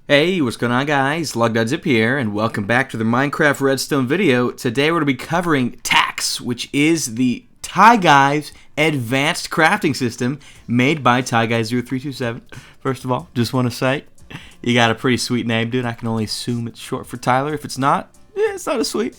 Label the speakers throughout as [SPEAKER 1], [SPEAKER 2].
[SPEAKER 1] Hey, what's going on guys? LogDodzip here, and welcome back to the Minecraft Redstone video. Today we're going to be covering TACS, which is the Tyguy's advanced crafting system made by Tyguy0327. First of all, just want to say, you got a pretty sweet name, dude. I can only assume it's short for Tyler. If it's not, it's not as sweet.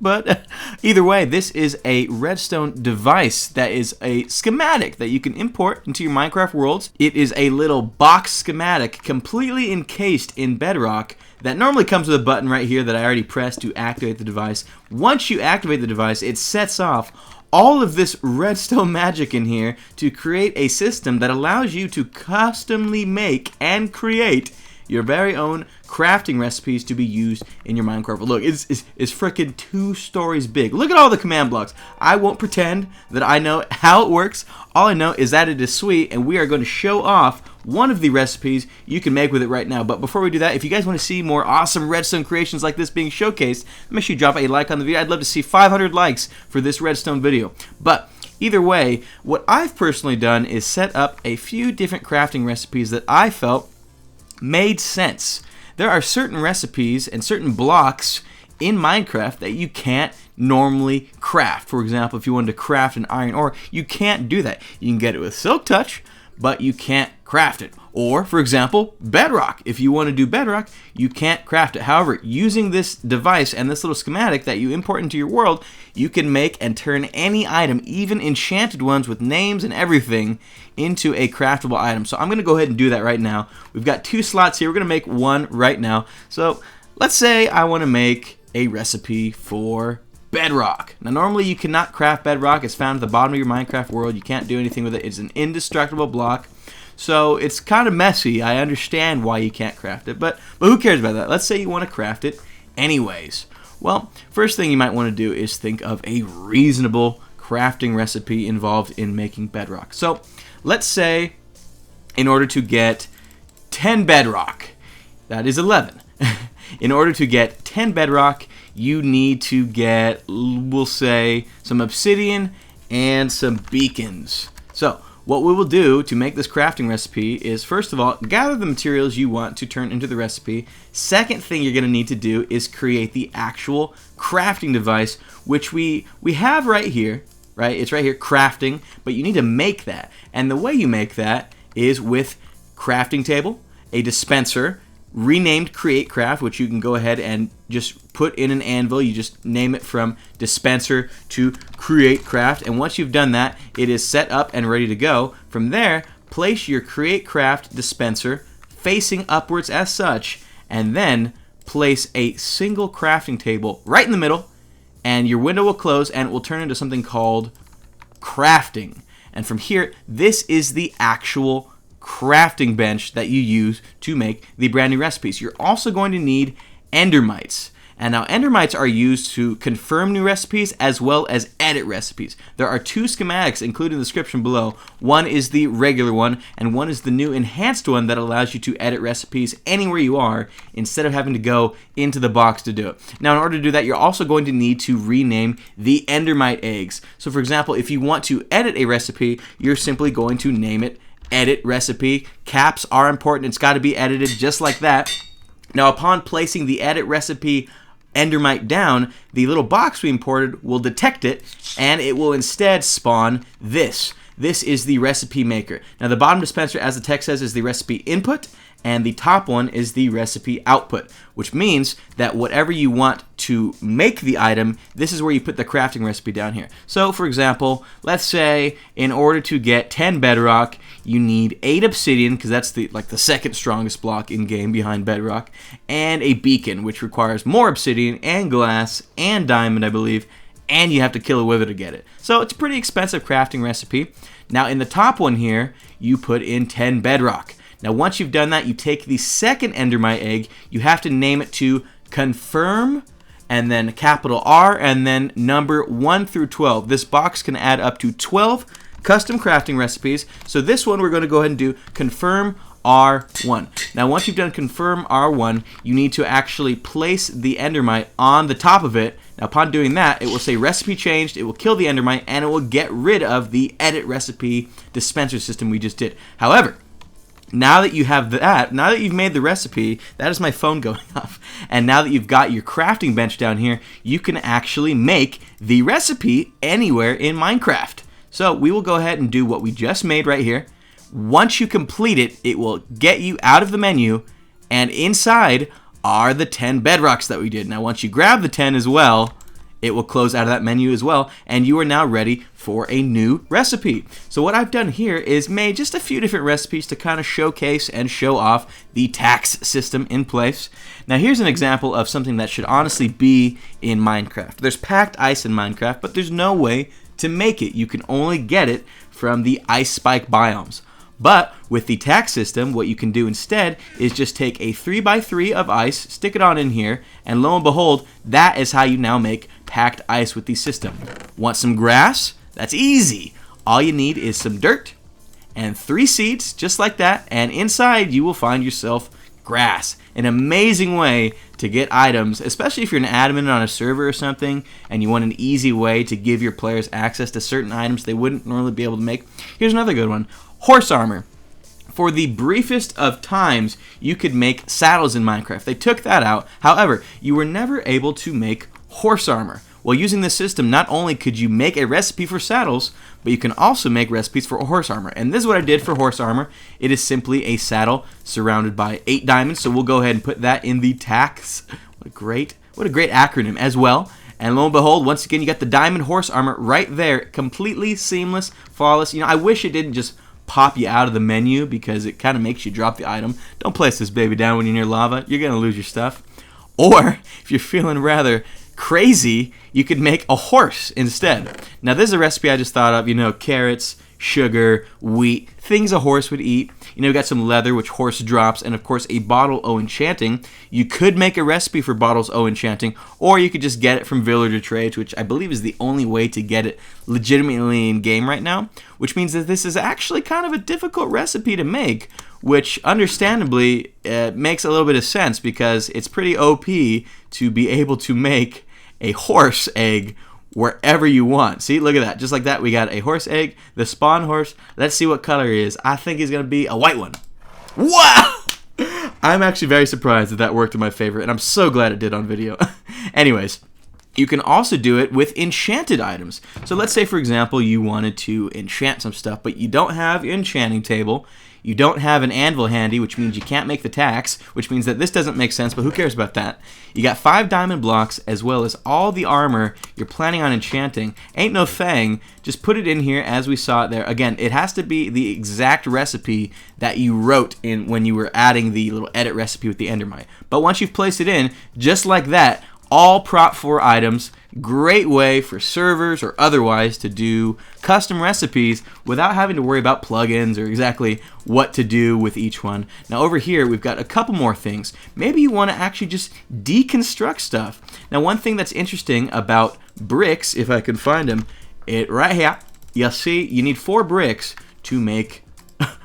[SPEAKER 1] But either way, this is a redstone device that is a schematic that you can import into your Minecraft worlds. It is a little box schematic completely encased in bedrock that normally comes with a button right here that I already pressed to activate the device. Once you activate the device, it sets off all of this redstone magic in here to create a system that allows you to customly make and create your very own crafting recipes to be used in your Minecraft. Look, it's freaking 2 stories big. Look at all the command blocks. I won't pretend that I know how it works. All I know is that it is sweet, and we are going to show off one of the recipes you can make with it right now. But before we do that, if you guys want to see more awesome redstone creations like this being showcased, make sure you drop a like on the video. I'd love to see 500 likes for this redstone video. But either way, what I've personally done is set up a few different crafting recipes that I felt made sense. There are certain recipes and certain blocks in Minecraft that you can't normally craft. For example, if you wanted to craft an iron ore, you can't do that. You can get it with Silk Touch, but you can't craft it. Or, for example, bedrock. If you want to do bedrock, you can't craft it. However, using this device and this little schematic that you import into your world, you can make and turn any item, even enchanted ones with names and everything, into a craftable item. So I'm going to go ahead and do that right now. We've got 2 slots here. We're going to make one right now. So let's say I want to make a recipe for bedrock. Now normally you cannot craft bedrock. It's found at the bottom of your Minecraft world. You can't do anything with it. It's an indestructible block. So it's kind of messy. I understand why you can't craft it, but who cares about that? Let's say you want to craft it anyways. Well, first thing you might want to do is think of a reasonable crafting recipe involved in making bedrock. So let's say in order to get 10 bedrock, that is 11. In order to get 10 bedrock, you need to get, we'll say, some obsidian and some beacons. So what we will do to make this crafting recipe is, first of all, gather the materials you want to turn into the recipe. Second thing you're going to need to do is create the actual crafting device, which we have right here, right? It's right here, crafting, but you need to make that. And the way you make that is with crafting table, a dispenser, renamed create craft, which you can go ahead and just put in an anvil. You just name it from dispenser to create craft, and once you've done that, it is set up and ready to go. From there, place your create craft dispenser facing upwards as such, and then place a single crafting table right in the middle, and your window will close and it will turn into something called crafting. And from here, this is the actual crafting bench that you use to make the brand new recipes. You're also going to need endermites. And now endermites are used to confirm new recipes as well as edit recipes. There are 2 schematics included in the description below. One is the regular one, and one is the new enhanced one that allows you to edit recipes anywhere you are instead of having to go into the box to do it. Now, in order to do that, you're also going to need to rename the endermite eggs. So, for example, if you want to edit a recipe, you're simply going to name it edit recipe. Caps are important. It's got to be edited just like that. Now, upon placing the edit recipe endermite down, the little box we imported will detect it, and it will instead spawn this. This is the recipe maker. Now, the bottom dispenser, as the text says, is the recipe input, and the top one is the recipe output, which means that whatever you want to make the item, this is where you put the crafting recipe down here. So, for example, let's say in order to get 10 bedrock, you need 8 obsidian, because that's the second strongest block in game behind bedrock, and a beacon, which requires more obsidian and glass and diamond, I believe, and you have to kill a wither to get it. So it's a pretty expensive crafting recipe. Now, in the top one here, you put in 10 bedrock. Now, once you've done that, you take the second endermite egg, you have to name it to confirm, and then capital R, and then number 1 through 12. This box can add up to 12 custom crafting recipes. So this one we're going to go ahead and do confirm R1. Now, once you've done confirm R1, you need to actually place the endermite on the top of it. Now, upon doing that, it will say recipe changed, it will kill the endermite, and it will get rid of the edit recipe dispenser system we just did. However, Now that you have that, now that you've made the recipe, that is my phone going off, and now that you've got your crafting bench down here, you can actually make the recipe anywhere in Minecraft. So we will go ahead and do what we just made right here. Once you complete it, it will get you out of the menu, and inside are the 10 bedrocks that we did. Now once you grab the 10 as well, it will close out of that menu as well, and you are now ready for a new recipe. So what I've done here is made just a few different recipes to kind of showcase and show off the TACS system in place. Now here's an example of something that should honestly be in Minecraft. There's packed ice in Minecraft, but there's no way to make it. You can only get it from the ice spike biomes. But with the TACS system, what you can do instead is just take a 3x3 of ice, stick it on in here, and lo and behold, that is how you now make packed ice with the system. Want some grass? That's easy. All you need is some dirt and 3 seeds, just like that, and inside you will find yourself grass. An amazing way to get items, especially if you're an admin on a server or something and you want an easy way to give your players access to certain items they wouldn't normally be able to make. Here's another good one. Horse armor. For the briefest of times, you could make saddles in Minecraft. They took that out. However, you were never able to make horse armor. Well, using this system, not only could you make a recipe for saddles, but you can also make recipes for horse armor. And this is what I did for horse armor. It is simply a saddle surrounded by 8 diamonds. So we'll go ahead and put that in the TACS. What a great acronym as well. And lo and behold, once again, you got the diamond horse armor right there. Completely seamless, flawless. You know, I wish it didn't just pop you out of the menu because it kind of makes you drop the item. Don't place this baby down when you're near lava. You're going to lose your stuff. Or, if you're feeling rather crazy, you could make a horse instead. Now, this is a recipe I just thought of. You know, carrots, sugar, wheat, things a horse would eat. You know, we got some leather, which horse drops, and of course a bottle o enchanting. You could make a recipe for bottles o enchanting, or you could just get it from villager trades, which I believe is the only way to get it legitimately in game right now, which means that this is actually kind of a difficult recipe to make, which understandably makes a little bit of sense because it's pretty OP to be able to make a horse egg wherever you want. See, look at that. Just like that, we got a horse egg, the spawn horse. Let's see what color he is. I think he's going to be a white one. Wow! I'm actually very surprised that that worked in my favor, and I'm so glad it did on video. Anyways, you can also do it with enchanted items. So let's say, for example, you wanted to enchant some stuff, but you don't have your enchanting table. You don't have an anvil handy, which means you can't make the TACS, which means that this doesn't make sense, but who cares about that? You got 5 diamond blocks as well as all the armor you're planning on enchanting. Ain't no thing. Just put it in here as we saw it there. Again, it has to be the exact recipe that you wrote in when you were adding the little edit recipe with the endermite. But once you've placed it in, just like that, all prop 4 items. Great way for servers or otherwise to do custom recipes without having to worry about plugins or exactly what to do with each one. Now over here we've got a couple more things. Maybe you want to actually just deconstruct stuff. Now one thing that's interesting about bricks, if I can find them, it right here, you'll see you need 4 bricks to make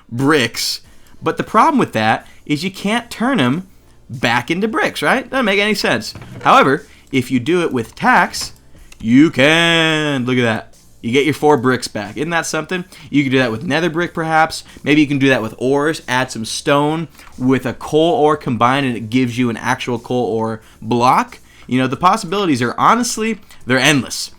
[SPEAKER 1] bricks. But the problem with that is you can't turn them back into bricks, right? Doesn't make any sense. However, if you do it with TACS, you can. Look at that. You get your 4 bricks back. Isn't that something? You can do that with nether brick, perhaps. Maybe you can do that with ores. Add some stone with a coal ore combined, and it gives you an actual coal ore block. You know, the possibilities are honestly, they're endless.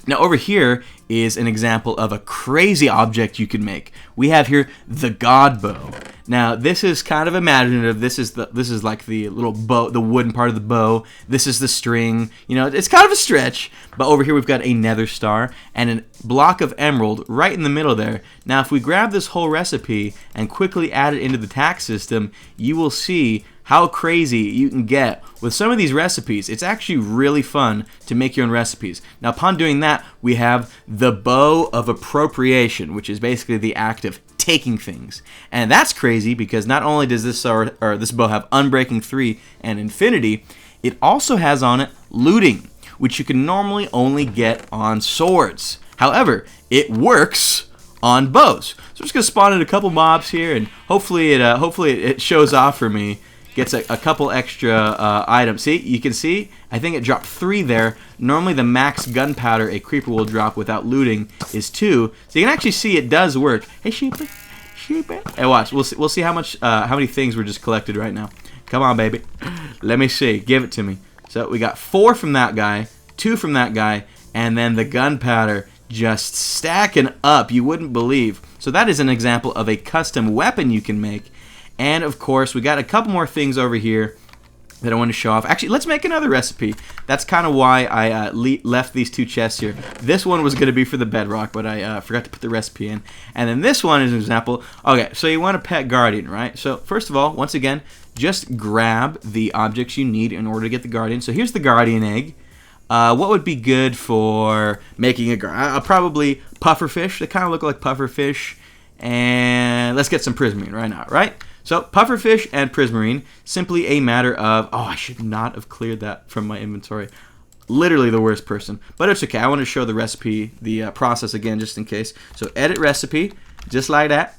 [SPEAKER 1] Now over here is an example of a crazy object you can make. We have here the God bow. Now this is kind of imaginative. This is like the little bow, the wooden part of the bow. This is the string. You know, it's kind of a stretch. But over here we've got a nether star and a block of emerald right in the middle there. Now if we grab this whole recipe and quickly add it into the TACS system, you will see how crazy you can get with some of these recipes. It's actually really fun to make your own recipes. Now upon doing that, we have the bow of appropriation, which is basically the act of taking things. And that's crazy because not only does this sword, or this bow have Unbreaking 3 and Infinity, it also has on it looting, which you can normally only get on swords. However, it works on bows. So I'm just gonna spawn in a couple mobs here, and hopefully it shows off for me. Gets a couple extra items. See, you can see, I think it dropped 3 there. Normally the max gunpowder a creeper will drop without looting is 2. So you can actually see it does work. Hey sheeply, sheepy. Hey, watch. We'll see how many things were just collected right now. Come on, baby. Let me see. Give it to me. So we got 4 from that guy, 2 from that guy, and then the gunpowder just stacking up. You wouldn't believe. So that is an example of a custom weapon you can make. And of course, we got a couple more things over here that I want to show off. Actually, let's make another recipe. That's kind of why I left these 2 chests here. This one was going to be for the bedrock, but I forgot to put the recipe in. And then this one is an example. Okay, so you want a pet guardian, right? So first of all, once again, just grab the objects you need in order to get the guardian. So here's the guardian egg. What would be good for making a guardian? Probably pufferfish. They kind of look like pufferfish. And let's get some prismarine right now, right? So pufferfish and prismarine, simply a matter of, oh, I should not have cleared that from my inventory. Literally the worst person, but it's okay. I want to show the recipe, the process again, just in case. So edit recipe, just like that.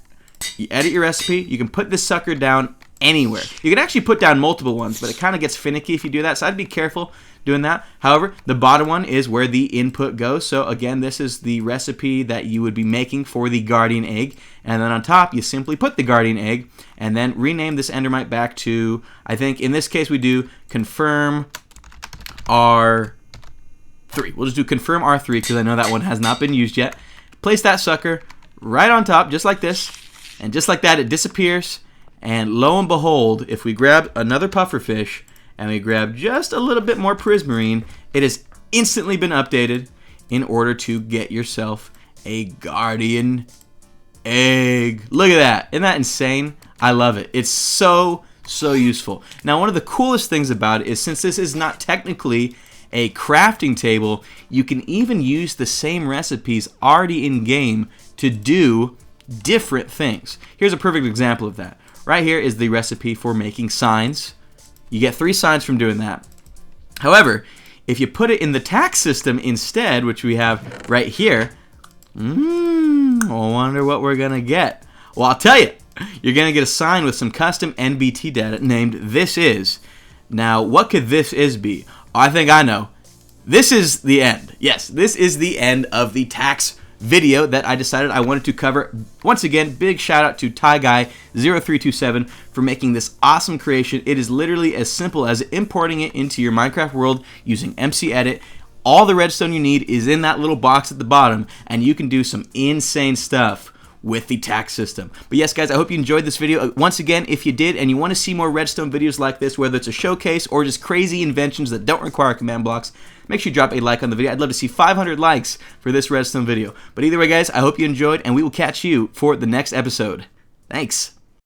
[SPEAKER 1] You edit your recipe. You can put this sucker down anywhere. You can actually put down multiple ones, but it kind of gets finicky if you do that, so I'd be careful doing that. However, the bottom one is where the input goes. So again, this is the recipe that you would be making for the guardian egg, and then on top you simply put the guardian egg and then rename this endermite back to, I think in this case we do confirm R3. We'll just do confirm R3 because I know that one has not been used yet. Place that sucker right on top just like this, and just like that it disappears. And lo and behold, if we grab another pufferfish and we grab just a little bit more prismarine, it has instantly been updated in order to get yourself a guardian egg. Look at that. Isn't that insane? I love it. It's so useful. Now, one of the coolest things about it is, since this is not technically a crafting table, you can even use the same recipes already in game to do different things. Here's a perfect example of that. Right here is the recipe for making signs. You get 3 signs from doing that. However, if you put it in the TACS system instead, which we have right here, I wonder what we're going to get. Well, I'll tell you. You're going to get a sign with some custom NBT data named This Is. Now, what could This Is be? I think I know. This is the end. Yes, this is the end of the TACS video that I decided I wanted to cover. Once again, big shout out to Tyguy0327 for making this awesome creation. It is literally as simple as importing it into your Minecraft world using MC Edit. All the redstone you need is in that little box at the bottom, and you can do some insane stuff with the TACS system. But yes, guys, I hope you enjoyed this video. Once again, if you did and you want to see more redstone videos like this, whether it's a showcase or just crazy inventions that don't require command blocks, make sure you drop a like on the video. I'd love to see 500 likes for this redstone video. But either way, guys, I hope you enjoyed, and we will catch you for the next episode. Thanks.